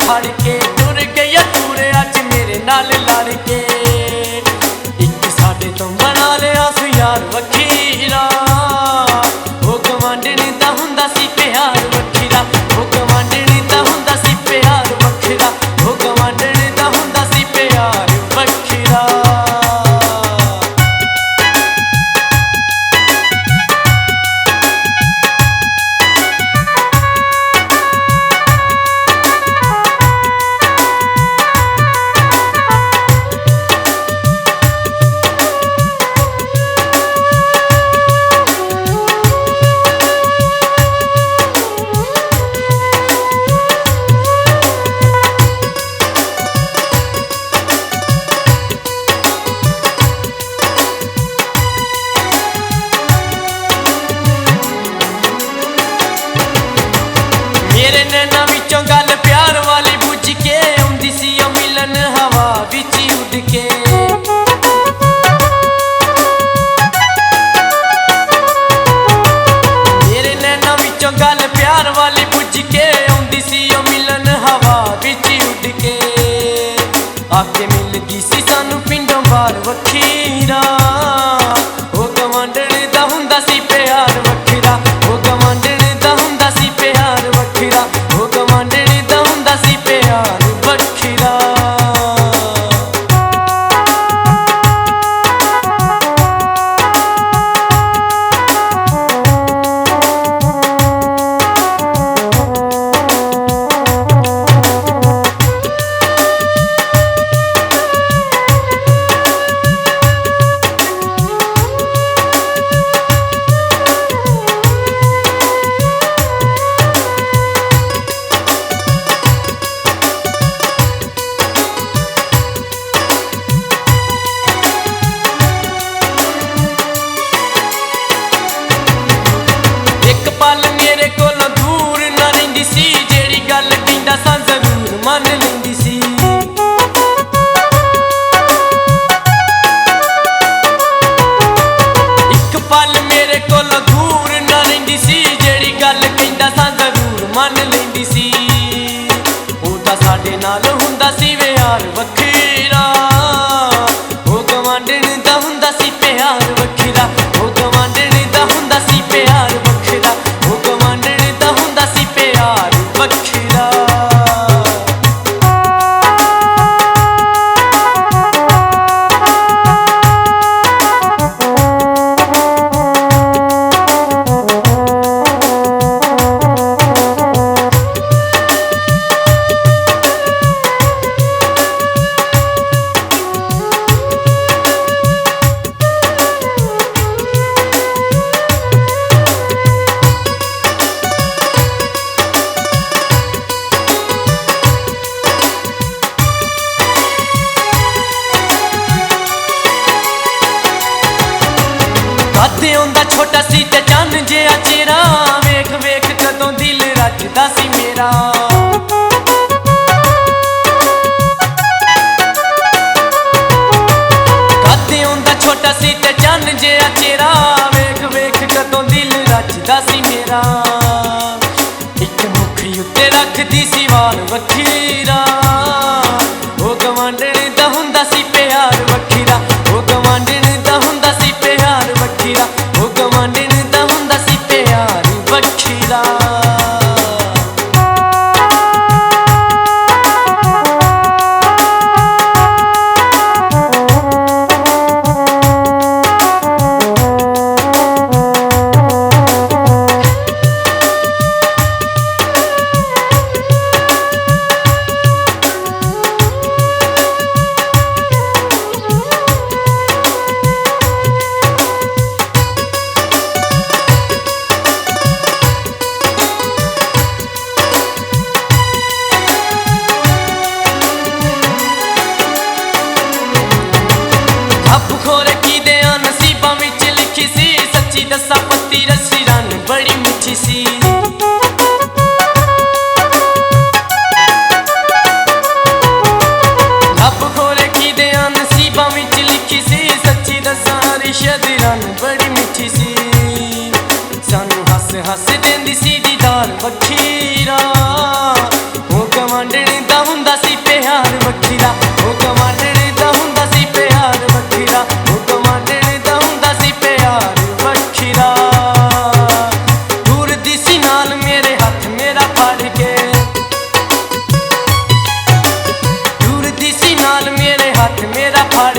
फड़ के टुर गया दूर अज मेरे नाल लड़ के। एक साडे तो बना लिया सु यार वखीरा, वो गवांढणी दा हुंदा सी प्यार वखीरा, वो गवांढणी दा हुंदा सी प्यार वखीरा, वो गवांढणी दा हुंदा सी प्यार वखीरा। मेरे नैना विचों गल प्यार वाली बुझ के आउंदी सी ओ मिलन हवा विच उड़ के। मेरे नैना विचों गल प्यार वाली बुझ के आउंदी सी ओ मिलन हवा विच उड़ के। आके मिल गई सी सानू पिंडों बाहर वखीरा, ओ गवांढणी दा हुंदा सी प्यार वखीरा, ओ गवांढणी दा हुंदा सी प्यार वखीरा, ओ गवांढणी दा हुंदा सी प्यार वखीरा। एक पल मेरे कोलों दूर ना रहिंदी सी, जेड़ी गल कहंदा सां जरूर मन लैंदी सी। एक पल मेरे कोलों दूर ना रहिंदी सी, जेड़ी गल कहंदा सां जरूर मन लैंदी सी। ओदा साडे नाल हुंदा सी प्यार वखीरा, ओ गवांढणी दा हुंदा सी प्यार वखीरा, ओ गवांढणी दा हुंदा सी प्यार वखीरा, ओ गवांढणी दा हुंदा सी प्यार वखीरा। कदे आउंदा छोटा सी ते चन्न जिहा चेहरा, वेख वेख कदों दिल रजदा सी मेरा। कदे आउंदा छोटा सी ते चन्न जिहा चेहरा, वेख वेख कदों दिल रजदा सी मेरा। इक मुखी उत्ते रखदी सी वाल वखीरा, ओ गवांढणी दा हुंदा सी प्यार वखीरा, ओ गवांढणी दा हुंदा सी प्यार वखीरा, ओ गवांढणी दा हुंदा सी प्यार वखीरा। दसा पत्ती रस्सी रन बड़ी मीठी सी। रब खोरे की दे नसीबा विच लिखी सी, सच्ची दसा रिशद रन बड़ी मीठी सी। सानू हस हस देंदी सी दीदार वखीरा, ओ गवांढणी दा ਤੇਰਾ ਫੜ